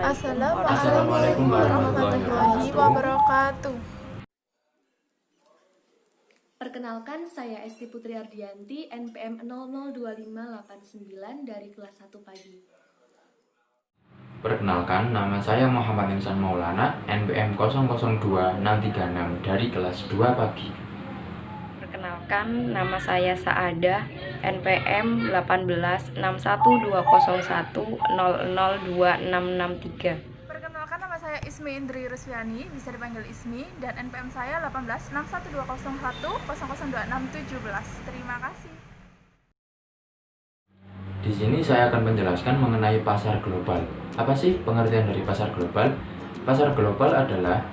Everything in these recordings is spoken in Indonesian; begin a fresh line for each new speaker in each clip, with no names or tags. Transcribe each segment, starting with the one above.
Assalamualaikum warahmatullahi wabarakatuh.
Perkenalkan, saya Esti Putri Ardianti, NPM 002589 dari kelas 1 pagi.
Perkenalkan, nama saya Muhammad Insan Maulana, NPM 002636 dari kelas 2 pagi.
Perkenalkan, nama saya Saadah, NPM 1812010026663.
Perkenalkan, nama saya Ismi Indri Rusviani, bisa dipanggil Ismi, dan NPM saya 1861201002617. Terima kasih.
Di sini saya akan menjelaskan mengenai pasar global. Apa sih pengertian dari pasar global? Pasar global adalah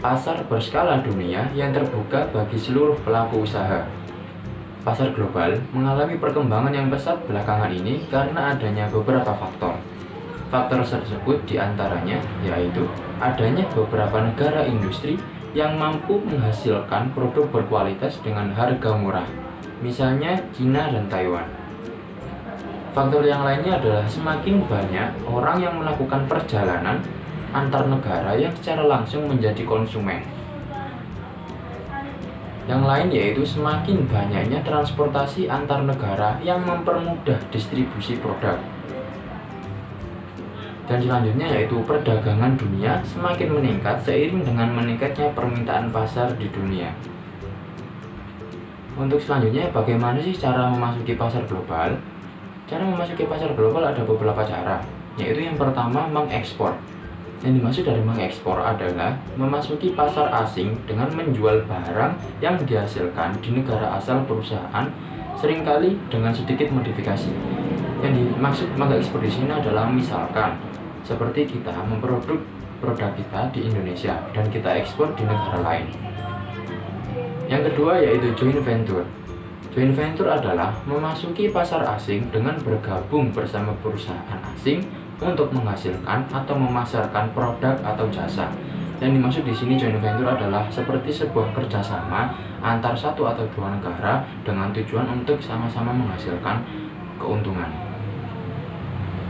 pasar berskala dunia yang terbuka bagi seluruh pelaku usaha. Pasar global mengalami perkembangan yang pesat belakangan ini karena adanya beberapa faktor. Faktor tersebut diantaranya yaitu adanya beberapa negara industri yang mampu menghasilkan produk berkualitas dengan harga murah, misalnya Cina dan Taiwan. Faktor yang lainnya adalah semakin banyak orang yang melakukan perjalanan antar negara yang secara langsung menjadi konsumen. Yang lain yaitu semakin banyaknya transportasi antar negara yang mempermudah distribusi produk. Dan selanjutnya yaitu perdagangan dunia semakin meningkat seiring dengan meningkatnya permintaan pasar di dunia. Untuk selanjutnya, bagaimana sih cara memasuki pasar global? Cara memasuki pasar global ada beberapa cara, yaitu yang pertama mengekspor. Yang dimaksud dari mengekspor adalah memasuki pasar asing dengan menjual barang yang dihasilkan di negara asal perusahaan, seringkali dengan sedikit modifikasi. Yang dimaksud mengekspor di sini adalah misalkan seperti kita memproduk produk kita di Indonesia dan kita ekspor di negara lain. Yang kedua yaitu joint venture. Joint venture adalah memasuki pasar asing dengan bergabung bersama perusahaan asing untuk menghasilkan atau memasarkan produk atau jasa. Yang dimaksud di sini joint venture adalah seperti sebuah kerjasama antar satu atau dua negara dengan tujuan untuk sama-sama menghasilkan keuntungan.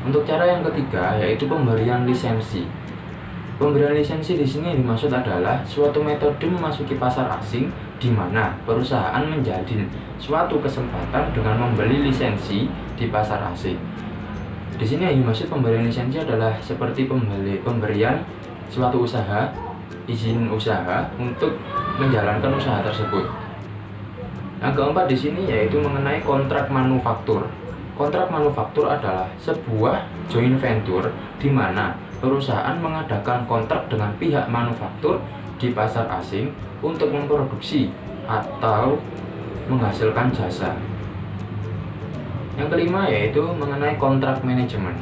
Untuk cara yang ketiga yaitu pemberian lisensi. Pemberian lisensi di sini yang dimaksud adalah suatu metode memasuki pasar asing di mana perusahaan menjalin suatu kesempatan dengan membeli lisensi di pasar asing. Di sini yang dimaksud pemberian lisensi adalah seperti pemberian suatu usaha, izin usaha untuk menjalankan usaha tersebut. Yang keempat di sini yaitu mengenai kontrak manufaktur. Kontrak manufaktur adalah sebuah joint venture di mana perusahaan mengadakan kontrak dengan pihak manufaktur di pasar asing untuk memproduksi atau menghasilkan jasa. Yang kelima yaitu mengenai kontrak manajemen.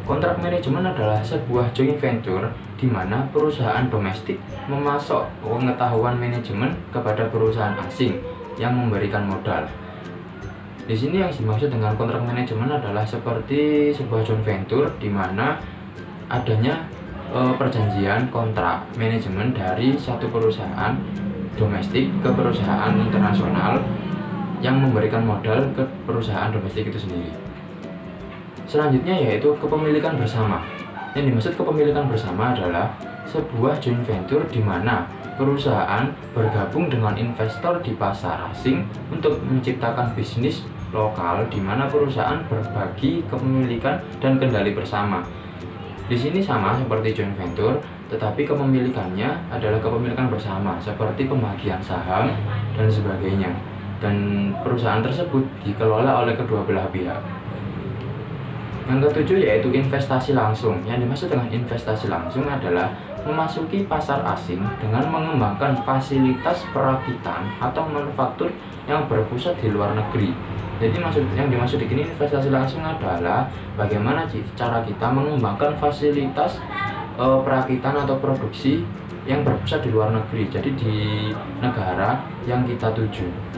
Kontrak manajemen adalah sebuah joint venture di mana perusahaan domestik memasok pengetahuan manajemen kepada perusahaan asing yang memberikan modal. Di sini yang dimaksud dengan kontrak manajemen adalah seperti sebuah joint venture di mana adanya perjanjian kontrak manajemen dari satu perusahaan domestik ke perusahaan internasional yang memberikan modal ke perusahaan domestik itu sendiri. Selanjutnya yaitu kepemilikan bersama. Yang dimaksud kepemilikan bersama adalah sebuah joint venture di mana perusahaan bergabung dengan investor di pasar asing untuk menciptakan bisnis lokal di mana perusahaan berbagi kepemilikan dan kendali bersama. Di sini sama seperti joint venture, tetapi kepemilikannya adalah kepemilikan bersama seperti pembagian saham dan sebagainya. Dan perusahaan tersebut dikelola oleh kedua belah pihak. Yang ketujuh yaitu investasi langsung. Yang dimaksud dengan investasi langsung adalah memasuki pasar asing dengan mengembangkan fasilitas perakitan atau manufaktur yang berpusat di luar negeri. Jadi yang dimaksud di sini investasi langsung adalah bagaimana cara kita mengembangkan fasilitas perakitan atau produksi yang berpusat di luar negeri. Jadi di negara yang kita tuju.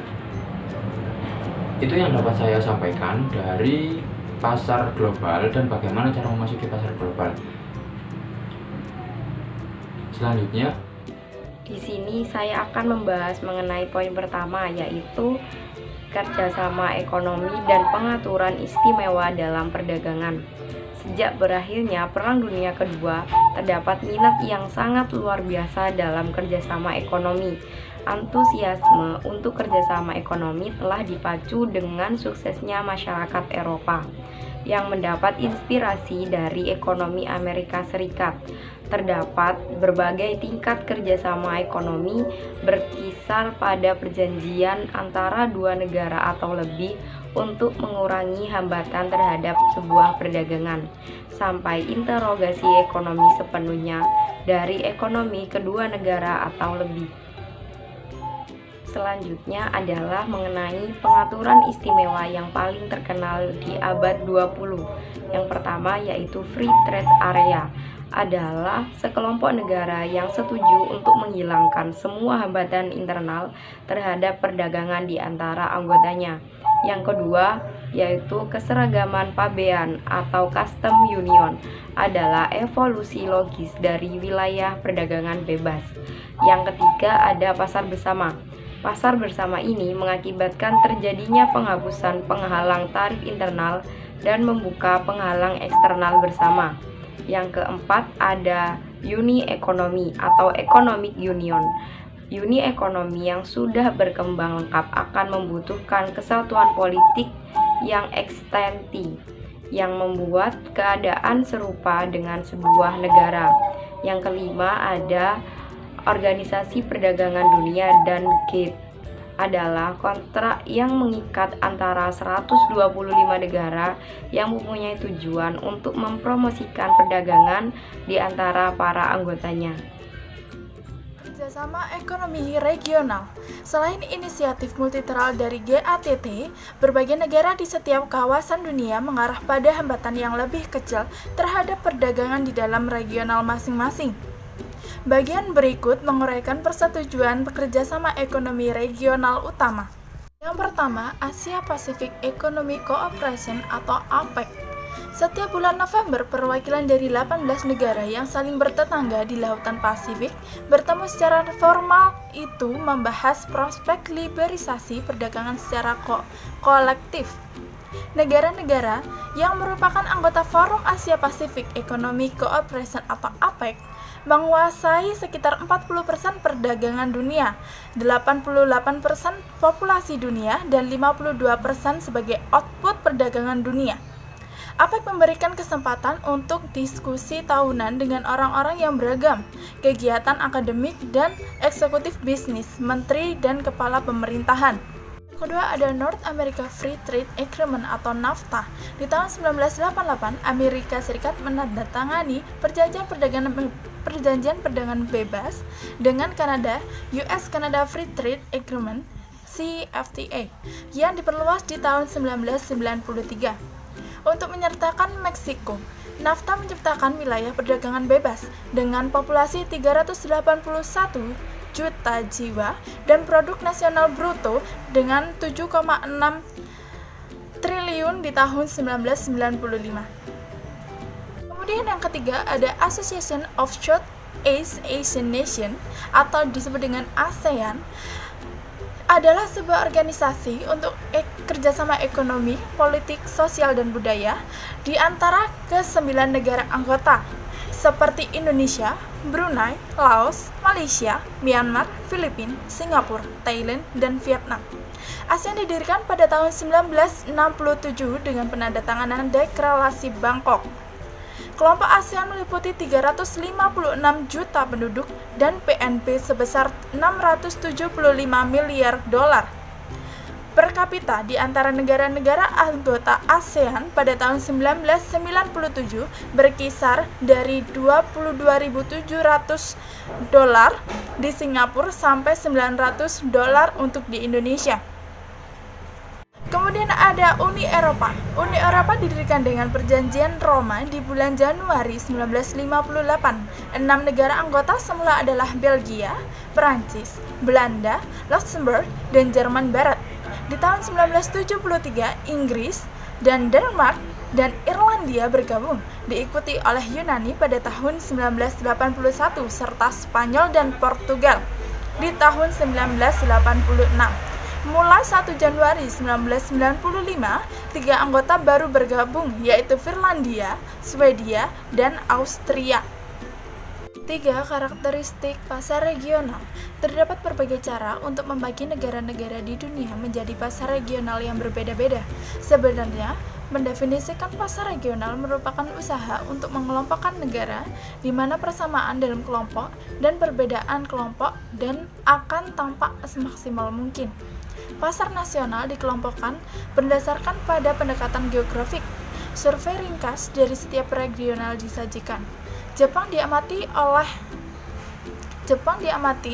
Itu yang dapat saya sampaikan dari pasar global dan bagaimana cara memasuki pasar global. Selanjutnya,
Di sini saya akan membahas mengenai poin pertama, yaitu kerjasama ekonomi dan pengaturan istimewa dalam perdagangan. sejak berakhirnya Perang Dunia Kedua, terdapat minat yang sangat luar biasa dalam kerjasama ekonomi. Antusiasme untuk kerjasama ekonomi telah dipacu dengan suksesnya masyarakat Eropa yang mendapat inspirasi dari ekonomi Amerika Serikat. Terdapat berbagai tingkat kerjasama ekonomi berkisar pada perjanjian antara dua negara atau lebih untuk mengurangi hambatan terhadap sebuah perdagangan, sampai interogasi ekonomi sepenuhnya dari ekonomi kedua negara atau lebih. Selanjutnya adalah mengenai pengaturan istimewa yang paling terkenal di abad 20. Yang pertama yaitu Free Trade Area, adalah sekelompok negara yang setuju untuk menghilangkan semua hambatan internal terhadap perdagangan di antara anggotanya. Yang kedua yaitu keseragaman pabean atau custom union, adalah evolusi logis dari wilayah perdagangan bebas. Yang ketiga ada pasar bersama. Pasar bersama ini mengakibatkan terjadinya penghapusan penghalang tarif internal dan membuka penghalang eksternal bersama. Yang keempat ada uni ekonomi atau economic union. Uni ekonomi yang sudah berkembang lengkap akan membutuhkan kesatuan politik yang ekstensi, yang membuat keadaan serupa dengan sebuah negara. Yang kelima ada Organisasi Perdagangan Dunia dan GATT, adalah kontrak yang mengikat antara 125 negara yang mempunyai tujuan untuk mempromosikan perdagangan di antara para anggotanya.
Kerjasama ekonomi regional. Selain inisiatif multilateral dari GATT, berbagai negara di setiap kawasan dunia mengarah pada hambatan yang lebih kecil terhadap perdagangan di dalam regional masing-masing. Bagian berikut menguraikan persetujuan kerjasama ekonomi regional utama. Yang pertama, Asia Pacific Economic Cooperation atau APEC. Setiap bulan November, perwakilan dari 18 negara yang saling bertetangga di Lautan Pasifik bertemu secara formal, itu membahas prospek liberalisasi perdagangan secara kolektif. Negara-negara yang merupakan anggota Forum Asia Pacific Economic Cooperation atau APEC menguasai sekitar 40% perdagangan dunia, 88% populasi dunia, dan 52% sebagai output perdagangan dunia. APEC memberikan kesempatan untuk diskusi tahunan dengan orang-orang yang beragam, kegiatan akademik dan eksekutif bisnis, menteri dan kepala pemerintahan. Kedua ada North America Free Trade Agreement atau NAFTA. Di tahun 1988, Amerika Serikat menandatangani perjanjian perdagangan bebas dengan Kanada, US-Canada Free Trade Agreement CFTA, yang diperluas di tahun 1993. Untuk menyertakan Meksiko, NAFTA menciptakan wilayah perdagangan bebas dengan populasi 381 juta jiwa dan produk nasional bruto dengan 7,6 triliun di tahun 1995. Kemudian yang ketiga ada Association of Southeast Asian Nations atau disebut dengan ASEAN, adalah sebuah organisasi untuk kerjasama ekonomi, politik, sosial, dan budaya di antara ke-9 negara anggota seperti Indonesia, Brunei, Laos, Malaysia, Myanmar, Filipina, Singapura, Thailand, dan Vietnam. ASEAN didirikan pada tahun 1967 dengan penandatanganan Deklarasi Bangkok. Kelompok ASEAN meliputi 356 juta penduduk dan PNB sebesar 675 miliar dolar per kapita di antara negara-negara anggota ASEAN pada tahun 1997 berkisar dari 22.700 dolar di Singapura sampai 900 dolar untuk di Indonesia. Kemudian ada Uni Eropa. Uni Eropa didirikan dengan Perjanjian Roma di bulan Januari 1958. 6 negara anggota semula adalah Belgia, Prancis, Belanda, Luxembourg, dan Jerman Barat. Di tahun 1973, Inggris dan Denmark dan Irlandia bergabung, diikuti oleh Yunani pada tahun 1981 serta Spanyol dan Portugal di tahun 1986. Mulai 1 Januari 1995, 3 anggota baru bergabung, yaitu Finlandia, Swedia, dan Austria. 3 karakteristik pasar regional. Terdapat berbagai cara untuk membagi negara-negara di dunia menjadi pasar regional yang berbeda-beda. Sebenarnya, mendefinisikan pasar regional merupakan usaha untuk mengelompokkan negara di mana persamaan dalam kelompok dan perbedaan kelompok dan akan tampak semaksimal mungkin. Pasar nasional dikelompokkan berdasarkan pada pendekatan geografik. Survei ringkas dari setiap regional disajikan. Jepang diamati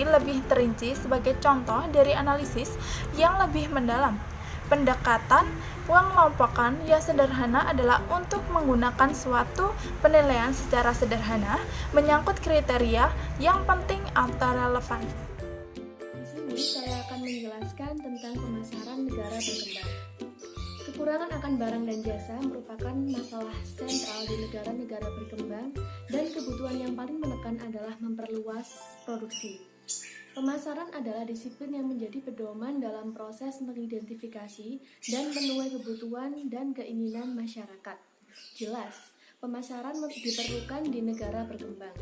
lebih terinci sebagai contoh dari analisis yang lebih mendalam. Pendekatan pengelompokan yang sederhana adalah untuk menggunakan suatu penilaian secara sederhana menyangkut kriteria yang penting atau relevan.
Di sini saya akan menjelaskan tentang pemasaran negara berkembang. Kekurangan akan barang dan jasa merupakan masalah sentral di negara-negara berkembang dan kebutuhan yang paling menekan adalah memperluas produksi. Pemasaran adalah disiplin yang menjadi pedoman dalam proses mengidentifikasi dan menuai kebutuhan dan keinginan masyarakat. Jelas, pemasaran diperlukan di negara berkembang.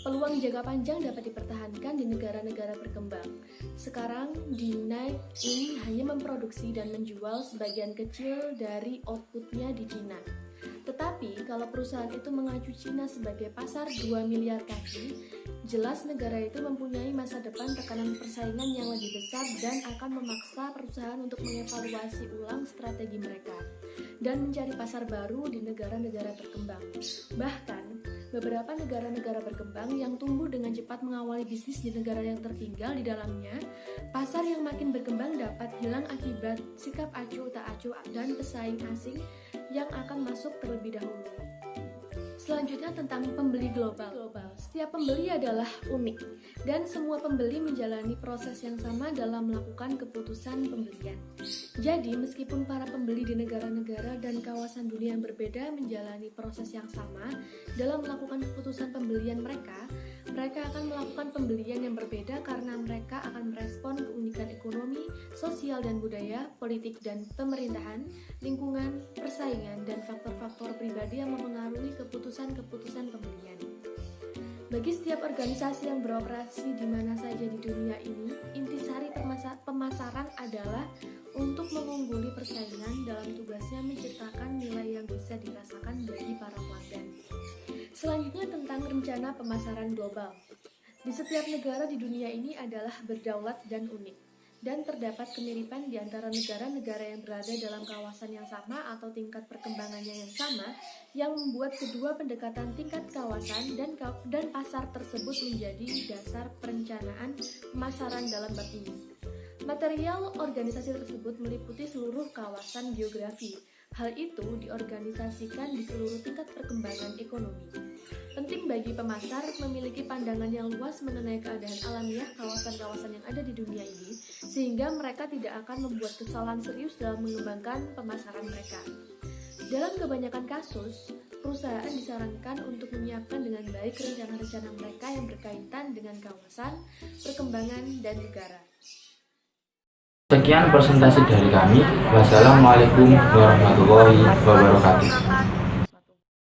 Peluang jangka panjang dapat dipertahankan di negara-negara berkembang. Sekarang, D9 hanya memproduksi dan menjual sebagian kecil dari outputnya di Cina. Tetapi, kalau perusahaan itu mengacu Cina sebagai pasar 2 miliar kaki, jelas negara itu mempunyai masa depan tekanan persaingan yang lebih besar dan akan memaksa perusahaan untuk mengevaluasi ulang strategi mereka dan mencari pasar baru di negara-negara berkembang. Bahkan, beberapa negara-negara berkembang yang tumbuh dengan cepat mengawali bisnis di negara yang tertinggal di dalamnya, pasar yang makin berkembang dapat hilang akibat sikap acuh tak acuh dan pesaing asing yang akan masuk terlebih dahulu. Selanjutnya tentang pembeli global. Setiap pembeli adalah unik dan semua pembeli menjalani proses yang sama dalam melakukan keputusan pembelian. Jadi, meskipun para pembeli di negara-negara dan kawasan dunia yang berbeda menjalani proses yang sama dalam melakukan keputusan pembelian mereka akan melakukan pembelian yang berbeda karena mereka akan merespon keunikan ekonomi, sosial dan budaya, politik dan pemerintahan, lingkungan, persaingan, dan faktor-faktor pribadi yang memengaruhi keputusan-keputusan pembelian. Bagi setiap organisasi yang beroperasi di mana saja di dunia ini, intisari pemasaran adalah untuk mengungguli persaingan dalam tugasnya menciptakan nilai yang bisa dirasakan bagi para pelanggan. Selanjutnya tentang rencana pemasaran global. Di setiap negara di dunia ini adalah berdaulat dan unik, dan terdapat kemiripan di antara negara-negara yang berada dalam kawasan yang sama atau tingkat perkembangannya yang sama, yang membuat kedua pendekatan tingkat kawasan dan pasar tersebut menjadi dasar perencanaan pemasaran dalam bab ini. Material organisasi tersebut meliputi seluruh kawasan geografi. Hal itu diorganisasikan di seluruh tingkat perkembangan ekonomi. Penting bagi pemasar memiliki pandangan yang luas mengenai keadaan alamiah kawasan-kawasan yang ada di dunia ini, sehingga mereka tidak akan membuat kesalahan serius dalam mengembangkan pemasaran mereka. Dalam kebanyakan kasus, perusahaan disarankan untuk menyiapkan dengan baik rencana-rencana mereka yang berkaitan dengan kawasan, perkembangan, dan negara.
Sekian presentasi dari kami. Wassalamualaikum warahmatullahi wabarakatuh.